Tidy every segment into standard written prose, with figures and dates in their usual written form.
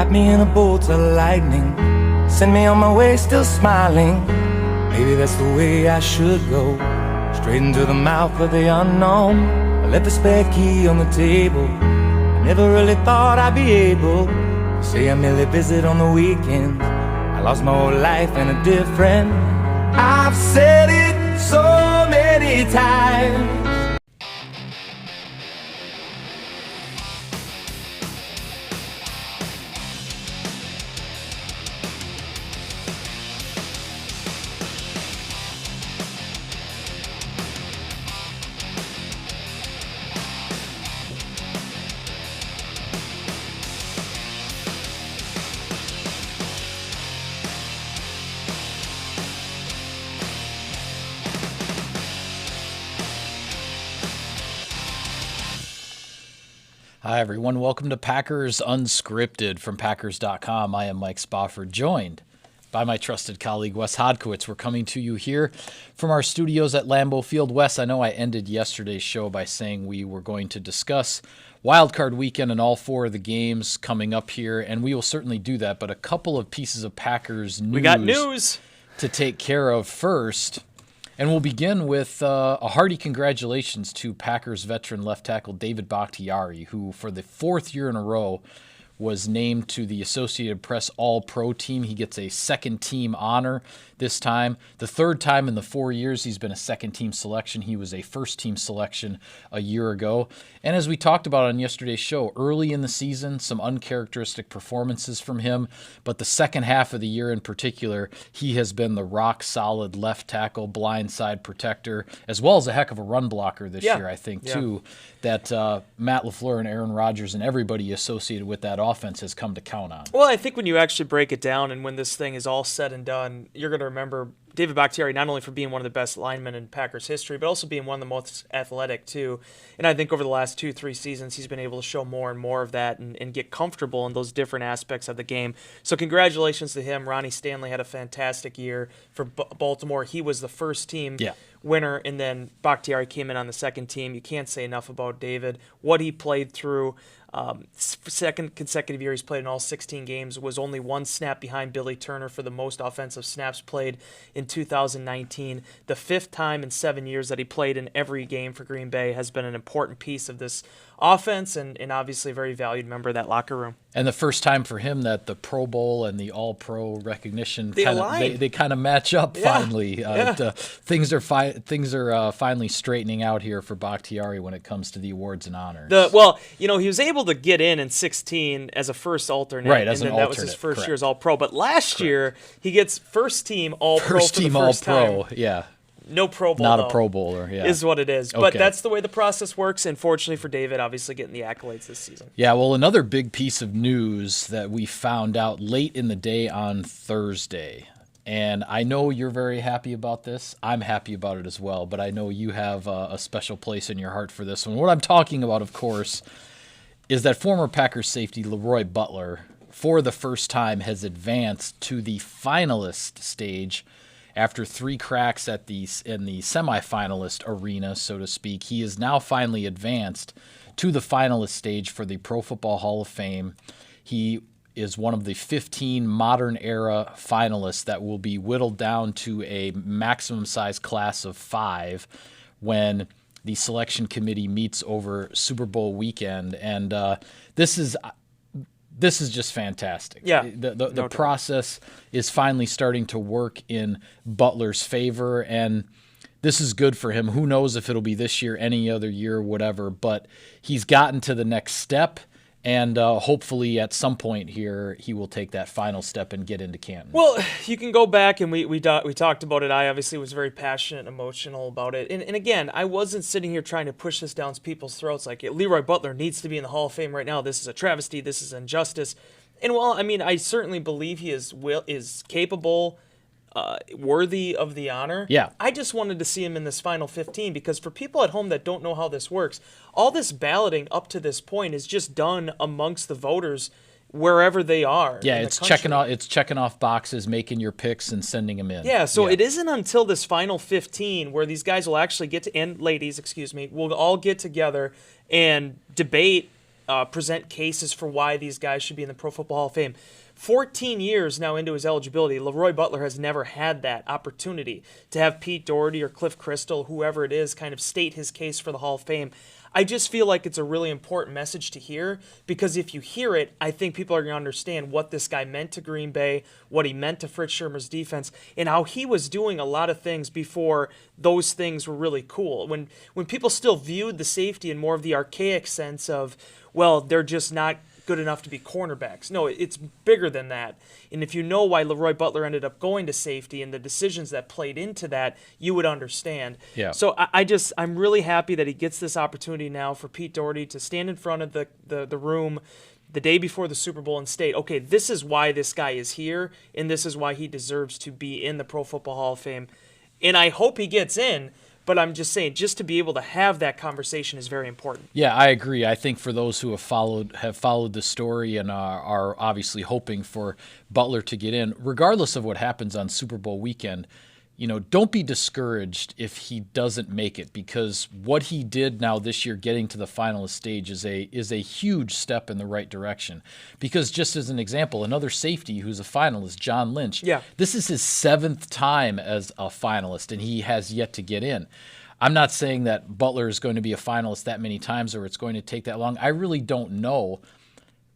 Wrap me in a bolt of lightning, send me on my way still smiling. Maybe that's the way I should go, straight into the mouth of the unknown. I left the spare key on the table, I never really thought I'd be able to say I merely visit on the weekends. I lost my whole life and a different. I've said it so many times. Hi, everyone. Welcome to Packers Unscripted from Packers.com. I am Mike Spofford, joined by my trusted colleague, Wes Hodkiewicz. We're coming to you here from our studios at Lambeau Field. Wes, I know I ended yesterday's show by saying we were going to discuss Wild Card weekend and all four of the games coming up here, and we will certainly do that, but a couple of pieces of Packers news. We got news to take care of first. And we'll begin with a hearty congratulations to Packers veteran left tackle David Bakhtiari, who for the fourth year in a row was named to the Associated Press All-Pro team. He gets a second-team honor this time. The third time in the 4 years he's been a second-team selection. He was a first-team selection a year ago. And as we talked about on yesterday's show, early in the season, some uncharacteristic performances from him. But the second half of the year in particular, he has been the rock-solid left tackle, blindside protector, as well as a heck of a run blocker this year, I think, too, that Matt LaFleur and Aaron Rodgers and everybody associated with that offense has come to count on. Well, I think when you actually break it down and when this thing is all said and done, you're going to remember David Bakhtiari not only for being one of the best linemen in Packers history, but also being one of the most athletic, too. And I think over the last 2-3 seasons, he's been able to show more and more of that and get comfortable in those different aspects of the game. So congratulations to him. Ronnie Stanley had a fantastic year for Baltimore. He was the first team winner, and then Bakhtiari came in on the second team. You can't say enough about David, what he played through. Second consecutive year he's played in all 16 games, was only one snap behind Billy Turner for the most offensive snaps played in 2019. The fifth time in 7 years that he played in every game for Green Bay, has been an important piece of this offense and obviously a very valued member of that locker room. And the first time for him that the Pro Bowl and the All-Pro recognition they kind of match up finally. Things are finally straightening out here for Bakhtiari when it comes to the awards and honors. He was able to get in 16 as a first alternate, right? As and an then alternate, that was his first year year as All-Pro. But last year he gets first team All-Pro for the first All-Pro, time. yeah. No Pro Bowl, not a Pro Bowler, is what it is. But that's the way the process works, and fortunately for David, obviously getting the accolades this season. Yeah, well, another big piece of news that we found out late in the day on Thursday, and I know you're very happy about this. I'm happy about it as well, but I know you have a special place in your heart for this one. What I'm talking about, of course, is that former Packers safety LeRoy Butler, for the first time, has advanced to the finalist stage. After 3 cracks in the semifinalist arena, so to speak, he is now finally advanced to the finalist stage for the Pro Football Hall of Fame. He is one of the 15 modern-era finalists that will be whittled down to a maximum size class of 5 when the selection committee meets over Super Bowl weekend. And this is just fantastic. Yeah, the process is finally starting to work in Butler's favor, and this is good for him. Who knows if it'll be this year, any other year, whatever, but he's gotten to the next step, and hopefully at some point here he will take that final step and get into Canton. Well, you can go back, and we talked about it. I obviously was very passionate and emotional about it. And again, I wasn't sitting here trying to push this down people's throats like LeRoy Butler needs to be in the Hall of Fame right now. This is a travesty. This is injustice. And while, I certainly believe he is capable, worthy of the honor. Yeah. I just wanted to see him in this final 15 because for people at home that don't know how this works, all this balloting up to this point is just done amongst the voters wherever they are. Yeah, it's checking off boxes, making your picks and sending them in. Yeah, so it isn't until this final 15 where these guys will actually and ladies, will all get together and debate present cases for why these guys should be in the Pro Football Hall of Fame. 14 years now into his eligibility, LeRoy Butler has never had that opportunity to have Pete Doherty or Cliff Crystal, whoever it is, kind of state his case for the Hall of Fame. I just feel like it's a really important message to hear, because if you hear it, I think people are going to understand what this guy meant to Green Bay, what he meant to Fritz Shurmur's defense, and how he was doing a lot of things before those things were really cool. When people still viewed the safety in more of the archaic sense of, well, they're just not good enough to be cornerbacks. No, it's bigger than that. And if you know why LeRoy Butler ended up going to safety and the decisions that played into that, you would understand. Yeah. So I'm really happy that he gets this opportunity now for Pete Doherty to stand in front of the room the day before the Super Bowl and state, okay, this is why this guy is here, and this is why he deserves to be in the Pro Football Hall of Fame. And I hope he gets in. But I'm just saying, just to be able to have that conversation is very important. Yeah, I agree. I think for those who have followed the story and are obviously hoping for Butler to get in, regardless of what happens on Super Bowl weekend, don't be discouraged if he doesn't make it, because what he did now this year, getting to the finalist stage, is a huge step in the right direction. Because just as an example, another safety who's a finalist, John Lynch, this is his 7th time as a finalist, and he has yet to get in. I'm not saying that Butler is going to be a finalist that many times or it's going to take that long. I really don't know.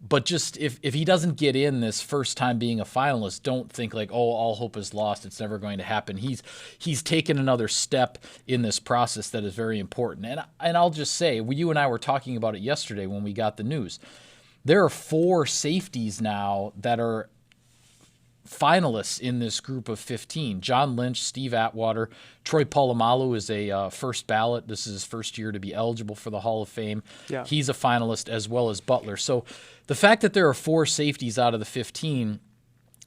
But just if he doesn't get in this first time being a finalist, don't think like, oh, all hope is lost, it's never going to happen. He's taken another step in this process that is very important. And I'll just say, you and I were talking about it yesterday when we got the news. There are 4 safeties now that are finalists in this group of 15. John Lynch, Steve Atwater, Troy Polamalu is a first ballot. This is his first year to be eligible for the Hall of Fame. Yeah. He's a finalist, as well as Butler. So the fact that there are 4 safeties out of the 15,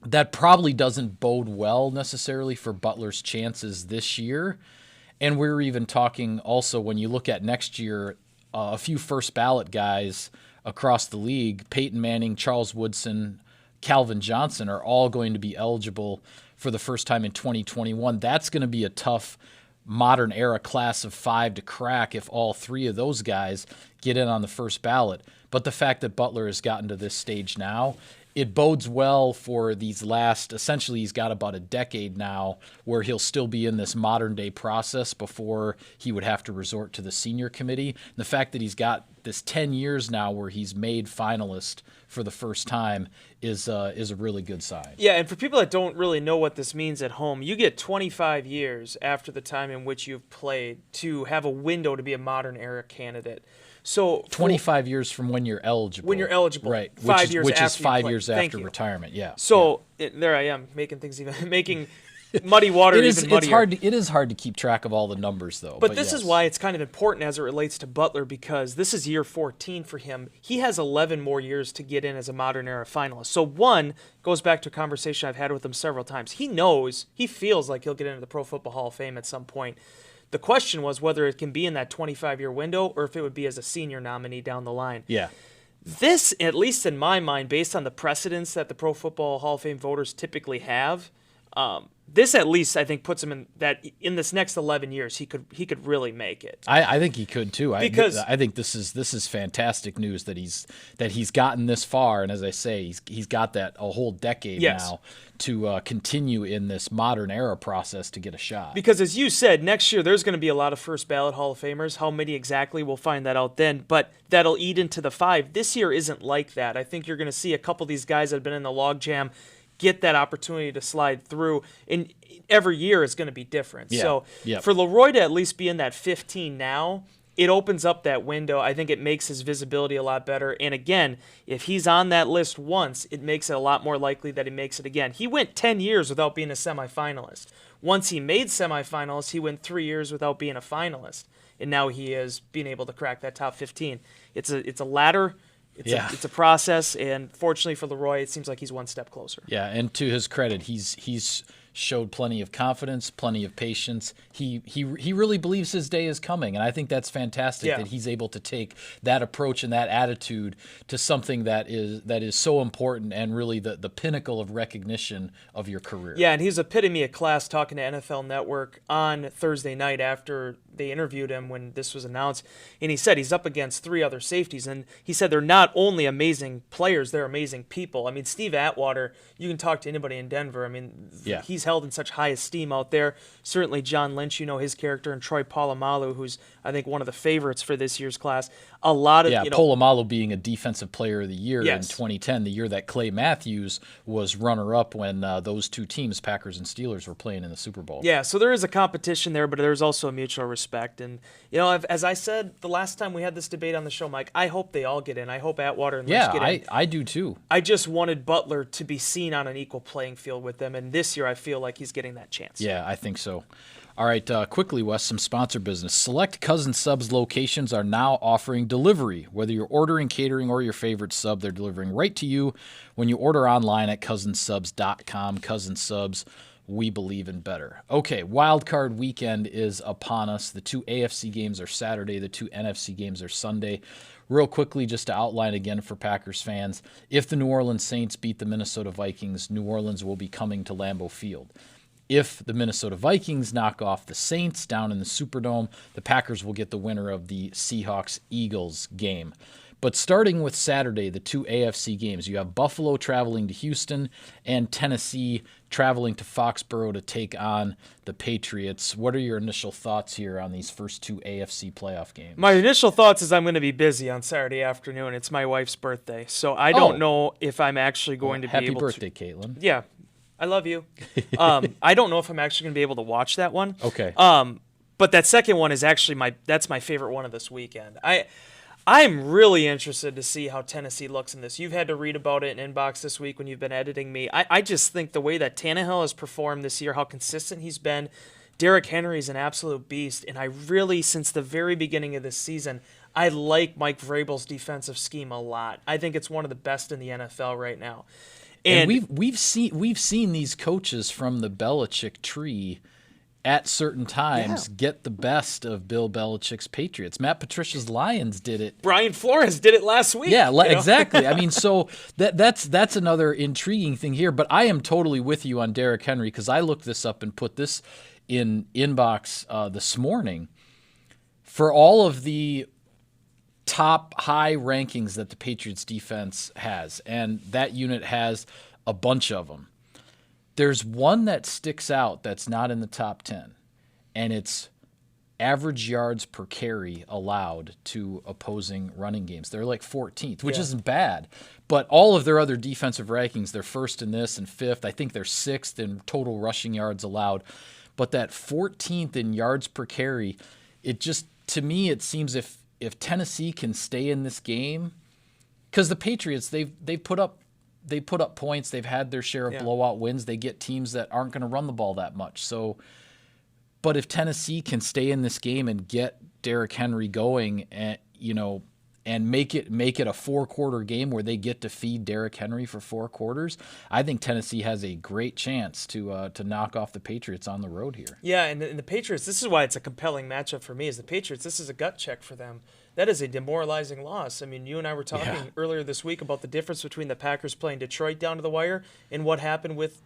that probably doesn't bode well necessarily for Butler's chances this year. And we're even talking also, when you look at next year, a few first ballot guys across the league, Peyton Manning, Charles Woodson, Calvin Johnson, are all going to be eligible for the first time in 2021. That's going to be a tough modern era class of 5 to crack if all 3 of those guys get in on the first ballot. But the fact that Butler has gotten to this stage now, it bodes well for these essentially he's got about a decade now where he'll still be in this modern day process before he would have to resort to the senior committee. And the fact that he's got this 10 years now where he's made finalist for the first time is a really good sign. Yeah, and for people that don't really know what this means at home, you get 25 years after the time in which you've played to have a window to be a modern era candidate. So 25 years from when you're eligible. When you're eligible, right? 5 years which after is 5 you years play. after retirement. Yeah. So there I am making things making muddy water even muddier. It is hard to keep track of all the numbers, though. But this is why it's kind of important as it relates to Butler, because this is year 14 for him. He has 11 more years to get in as a modern era finalist. So one goes back to a conversation I've had with him several times. He feels like he'll get into the Pro Football Hall of Fame at some point. The question was whether it can be in that 25-year window or if it would be as a senior nominee down the line. Yeah. This, at least in my mind, based on the precedents that the Pro Football Hall of Fame voters typically have, this at least I think puts him in this next 11 years he could really make it. I think he could too. Because I think this is fantastic news that he's gotten this far, and as I say, he's got that a whole decade now to continue in this modern era process to get a shot. Because as you said, next year there's going to be a lot of first ballot Hall of Famers. How many exactly, we'll find that out then, but that'll eat into the 5. This year isn't like that. I think you're going to see a couple of these guys that have been in the logjam get that opportunity to slide through, and every year is going to be different. So for LeRoy to at least be in that 15 now, it opens up that window. I think it makes his visibility a lot better. And again, if he's on that list once, it makes it a lot more likely that he makes it again. He went 10 years without being a semifinalist. Once he made semifinalists, he went 3 years without being a finalist. And now he is being able to crack that top 15. It's a ladder. It's a process, and fortunately for LeRoy, it seems like he's one step closer. Yeah, and to his credit, he's showed plenty of confidence, plenty of patience. He really believes his day is coming, and I think that's fantastic that he's able to take that approach and that attitude to something that is so important and really the pinnacle of recognition of your career. Yeah, and he's epitome of class talking to NFL Network on Thursday night after they interviewed him when this was announced, and he said he's up against 3 other safeties, and he said they're not only amazing players, they're amazing people. I mean, Steve Atwater, you can talk to anybody in Denver. I mean, he's held in such high esteem out there. Certainly John Lynch, you know his character, and Troy Polamalu, who's I think one of the favorites for this year's class. A lot of Polamalu being a defensive player of the year in 2010, the year that Clay Matthews was runner-up when those 2 teams, Packers and Steelers, were playing in the Super Bowl. Yeah, so there is a competition there, but there's also a mutual respect. And, as I said the last time we had this debate on the show, Mike, I hope they all get in. I hope Atwater and Lynch get in. Yeah, I do too. I just wanted Butler to be seen on an equal playing field with them, and this year I feel like he's getting that chance. Yeah, I think so. All right, quickly, Wes, some sponsor business. Select Cousin Subs locations are now offering delivery. Whether you're ordering catering or your favorite sub, they're delivering right to you when you order online at cousinsubs.com. Cousin Subs, we believe in better. Okay, Wild Card weekend is upon us. The 2 AFC games are Saturday. The 2 NFC games are Sunday. Real quickly, just to outline again for Packers fans, if the New Orleans Saints beat the Minnesota Vikings, New Orleans will be coming to Lambeau Field. If the Minnesota Vikings knock off the Saints down in the Superdome, the Packers will get the winner of the Seahawks-Eagles game. But starting with Saturday, the 2 AFC games, you have Buffalo traveling to Houston and Tennessee traveling to Foxborough to take on the Patriots. What are your initial thoughts here on these first 2 AFC playoff games? My initial thoughts is I'm going to be busy on Saturday afternoon. It's my wife's birthday, so I don't know if I'm actually going to be able to. Happy birthday, Caitlin. Yeah. I love you. I don't know if I'm actually going to be able to watch that one. Okay. But that second one is actually that's my favorite one of this weekend. I'm really interested to see how Tennessee looks in this. You've had to read about it in Inbox this week when you've been editing me. I just think the way that Tannehill has performed this year, how consistent he's been. Derrick Henry is an absolute beast, and I really, since the very beginning of this season, I like Mike Vrabel's defensive scheme a lot. I think it's one of the best in the NFL right now. And we've seen these coaches from the Belichick tree at certain times get the best of Bill Belichick's Patriots. Matt Patricia's Lions did it. Brian Flores did it last week. Yeah, exactly. I mean, so that's another intriguing thing here. But I am totally with you on Derrick Henry because I looked this up and put this in Inbox this morning. For all of the top high rankings that the Patriots defense has, and that unit has a bunch of them. There's one that sticks out that's not in the top 10, and it's average yards per carry allowed to opposing running games. They're like 14th, which isn't bad, but all of their other defensive rankings, they're first in this and fifth. I think they're sixth in total rushing yards allowed, but that 14th in yards per carry, it just, to me, it seems if Tennessee can stay in this game, because the Patriots, they've put up points, they've had their share of blowout wins, they get teams that aren't going to run the ball that much. So, but if Tennessee can stay in this game and get Derrick Henry going, and and make it a 4-quarter game where they get to feed Derrick Henry for 4 quarters, I think Tennessee has a great chance to knock off the Patriots on the road here. Yeah, and the Patriots, this is why it's a compelling matchup for me, is the Patriots, this is a gut check for them. That is a demoralizing loss. I mean, you and I were talking earlier this week about the difference between the Packers playing Detroit down to the wire and what happened with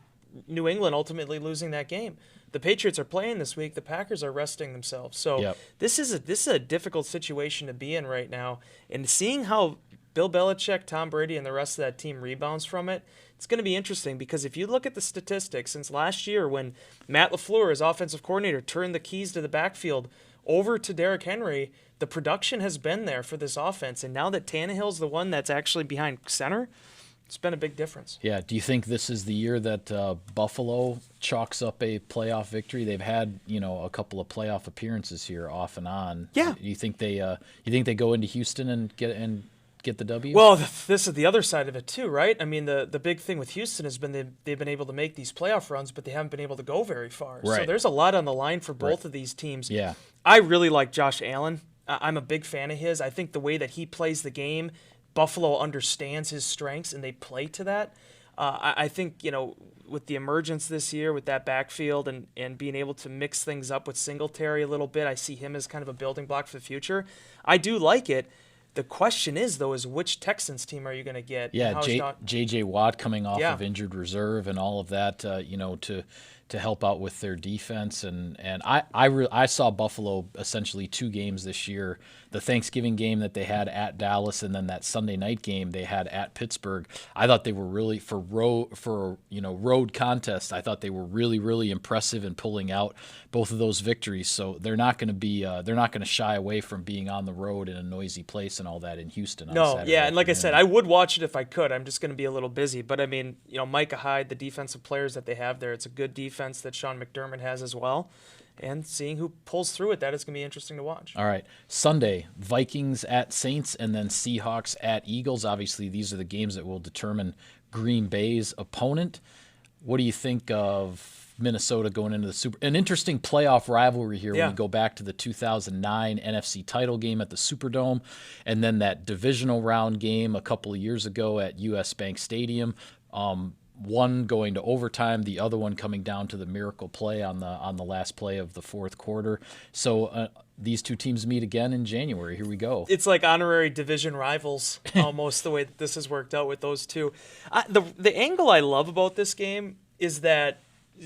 New England ultimately losing that game. The Patriots are playing this week. The Packers are resting themselves. So this is a difficult situation to be in right now. And seeing how Bill Belichick, Tom Brady, and the rest of that team rebounds from it, it's going to be interesting because if you look at the statistics since last year when Matt LaFleur, as offensive coordinator, turned the keys to the backfield over to Derrick Henry, the production has been there for this offense. And now that Tannehill's the one that's actually behind center, it's been a big difference. Yeah. Do you think this is the year that Buffalo chalks up a playoff victory? They've had, a couple of playoff appearances here off and on. Yeah. Do you think they go into Houston and get the W? Well, this is the other side of it too, right? I mean, the big thing with Houston has been they've been able to make these playoff runs, but they haven't been able to go very far. Right. So there's a lot on the line for both of these teams. Yeah. I really like Josh Allen. I'm a big fan of his. I think the way that he plays the game, Buffalo understands his strengths and they play to that. I think, with the emergence this year with that backfield and being able to mix things up with Singletary a little bit, I see him as kind of a building block for the future. I do like it. The question is which Texans team are you going to get? Yeah, J.J. Watt coming off of injured reserve and all of that, to help out with their defense. And I saw Buffalo essentially 2 games this year, the Thanksgiving game that they had at Dallas, and then that Sunday night game they had at Pittsburgh. I thought they were really, for road contests, I thought they were really, really impressive in pulling out both of those victories. So they're not going to shy away from being on the road in a noisy place and all that in Houston on Saturday. And like I said, I would watch it if I could. I'm just going to be a little busy. But I mean, Micah Hyde, the defensive players that they have there, it's a good defense that Sean McDermott has as well. And seeing who pulls through it, that is going to be interesting to watch. All right. Sunday, Vikings at Saints and then Seahawks at Eagles. Obviously, these are the games that will determine Green Bay's opponent. What do you think of Minnesota going into the Super? An interesting playoff rivalry here when we go back to the 2009 NFC title game at the Superdome, and then that divisional round game a couple of years ago at US Bank Stadium. One going to overtime, the other one coming down to the miracle play on the last play of the fourth quarter. So these two teams meet again in January. Here we go. It's like honorary division rivals, almost the way that this has worked out with those two. The angle I love about this game is that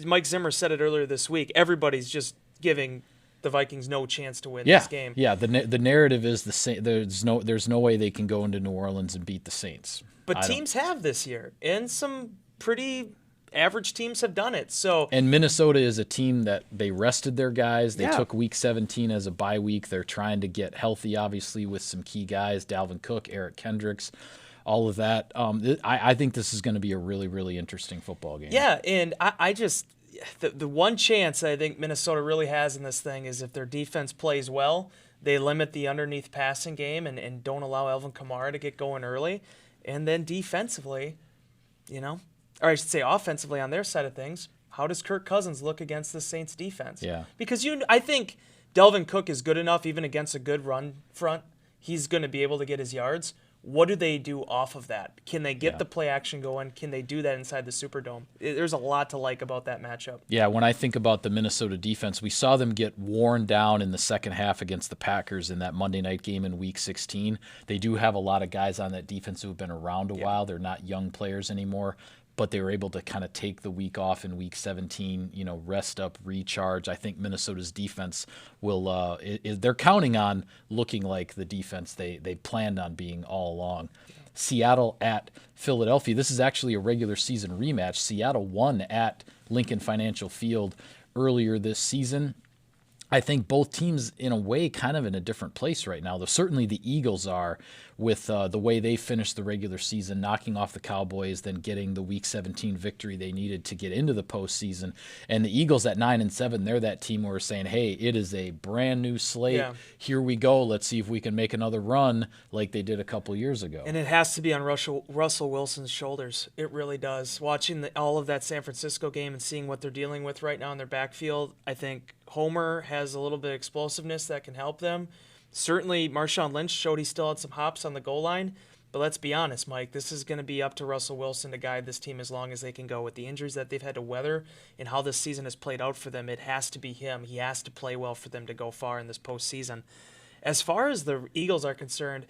Mike Zimmer said it earlier this week. Everybody's just giving the Vikings no chance to win this game. Yeah, the narrative is there's no way they can go into New Orleans and beat the Saints. But teams have this year, and some pretty average teams have done it. And Minnesota is a team that they rested their guys. They took Week 17 as a bye week. They're trying to get healthy, obviously, with some key guys, Dalvin Cook, Eric Kendricks, all of that. I think this is going to be a really, really interesting football game. Yeah, and I just the one chance I think Minnesota really has in this thing is if their defense plays well, they limit the underneath passing game and don't allow Alvin Kamara to get going early. And then defensively, or I should say offensively on their side of things, how does Kirk Cousins look against the Saints defense? Yeah. Because I think Dalvin Cook is good enough, even against a good run front, he's going to be able to get his yards. What do they do off of that? Can they get the play action going? Can they do that inside the Superdome? There's a lot to like about that matchup. Yeah, when I think about the Minnesota defense, we saw them get worn down in the second half against the Packers in that Monday night game in Week 16. They do have a lot of guys on that defense who have been around a while. They're not young players anymore, but they were able to kind of take the week off in Week 17, rest up, recharge. I think Minnesota's defense will they're counting on looking like the defense they planned on being all along. Seattle at Philadelphia. This is actually a regular season rematch. Seattle won at Lincoln Financial Field earlier this season. I think both teams, in a way, kind of in a different place right now. Though certainly the Eagles are, with the way they finished the regular season, knocking off the Cowboys, then getting the Week 17 victory they needed to get into the postseason. And the Eagles at 9-7, they're that team where we're saying, hey, it is a brand new slate. Yeah. Here we go. Let's see if we can make another run like they did a couple years ago. And it has to be on Russell Wilson's shoulders. It really does. Watching all of that San Francisco game and seeing what they're dealing with right now in their backfield, I think Homer has a little bit of explosiveness that can help them. Certainly, Marshawn Lynch showed he still had some hops on the goal line. But let's be honest, Mike, this is going to be up to Russell Wilson to guide this team as long as they can go. With the injuries that they've had to weather and how this season has played out for them, it has to be him. He has to play well for them to go far in this postseason. As far as the Eagles are concerned,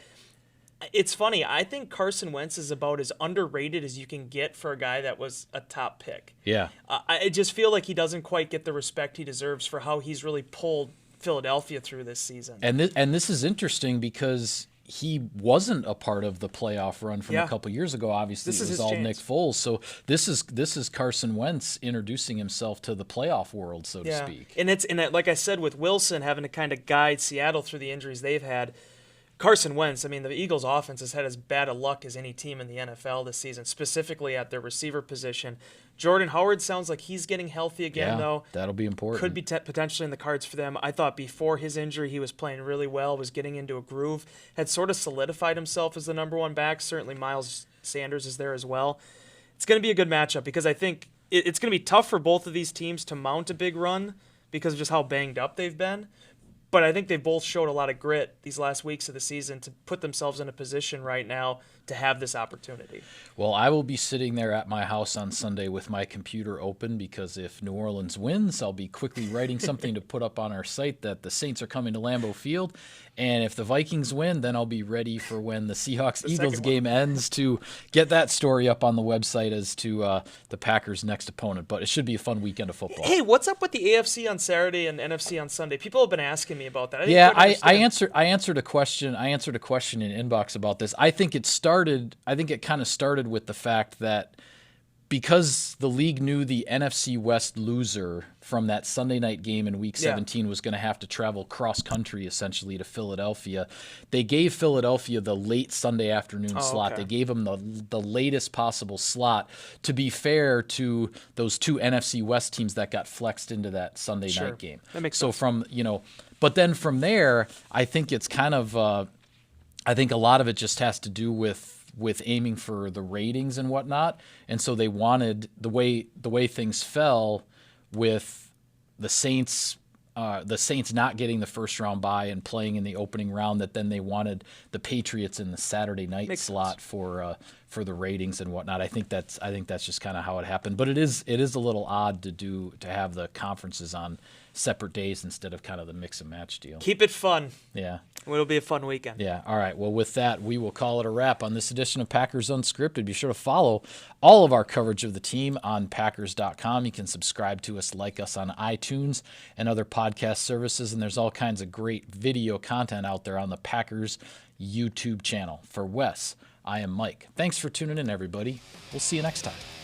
it's funny. I think Carson Wentz is about as underrated as you can get for a guy that was a top pick. Yeah. I just feel like he doesn't quite get the respect he deserves for how he's really pulled Philadelphia through this season. And this is interesting because he wasn't a part of the playoff run from a couple years ago. Obviously, this it was all chance. Nick Foles. So this is Carson Wentz introducing himself to the playoff world, so to speak. And like I said, with Wilson having to kind of guide Seattle through the injuries they've had, Carson Wentz, I mean, the Eagles' offense has had as bad a luck as any team in the NFL this season, specifically at their receiver position. Jordan Howard sounds like he's getting healthy again, though. That'll be important. Could be potentially in the cards for them. I thought before his injury he was playing really well, was getting into a groove, had sort of solidified himself as the number one back. Certainly Miles Sanders is there as well. It's going to be a good matchup because I think it's going to be tough for both of these teams to mount a big run because of just how banged up they've been. But I think they both showed a lot of grit these last weeks of the season to put themselves in a position right now to have this opportunity. Well, I will be sitting there at my house on Sunday with my computer open because if New Orleans wins, I'll be quickly writing something to put up on our site that the Saints are coming to Lambeau Field. And if the Vikings win, then I'll be ready for when the Seahawks-Eagles game ends to get that story up on the website as to the Packers' next opponent. But it should be a fun weekend of football. Hey, what's up with the AFC on Saturday and NFC on Sunday? People have been asking me about that. I answered a question. I answered a question in inbox about this. I think it kind of started with the fact that because the league knew the NFC West loser from that Sunday night game in Week 17 was going to have to travel cross-country, essentially, to Philadelphia, they gave Philadelphia the late Sunday afternoon slot. Okay. They gave them the latest possible slot to be fair to those two NFC West teams that got flexed into that Sunday night game. That makes sense. sense. But then from there, I think it's kind of I think a lot of it just has to do with aiming for the ratings and whatnot. And so they wanted the way things fell with the Saints not getting the first round bye and playing in the opening round, that then they wanted the Patriots in the Saturday night slot for the ratings and whatnot. I think that's just kind of how it happened. But it is a little odd to have the conferences on separate days instead of kind of the mix and match deal. Keep it fun. Yeah. It'll be a fun weekend. Yeah. All right. Well, with that, we will call it a wrap on this edition of Packers Unscripted. Be sure to follow all of our coverage of the team on Packers.com. You can subscribe to us, like us on iTunes and other podcast services, and there's all kinds of great video content out there on the Packers YouTube channel. For Wes, I am Mike. Thanks for tuning in, everybody. We'll see you next time.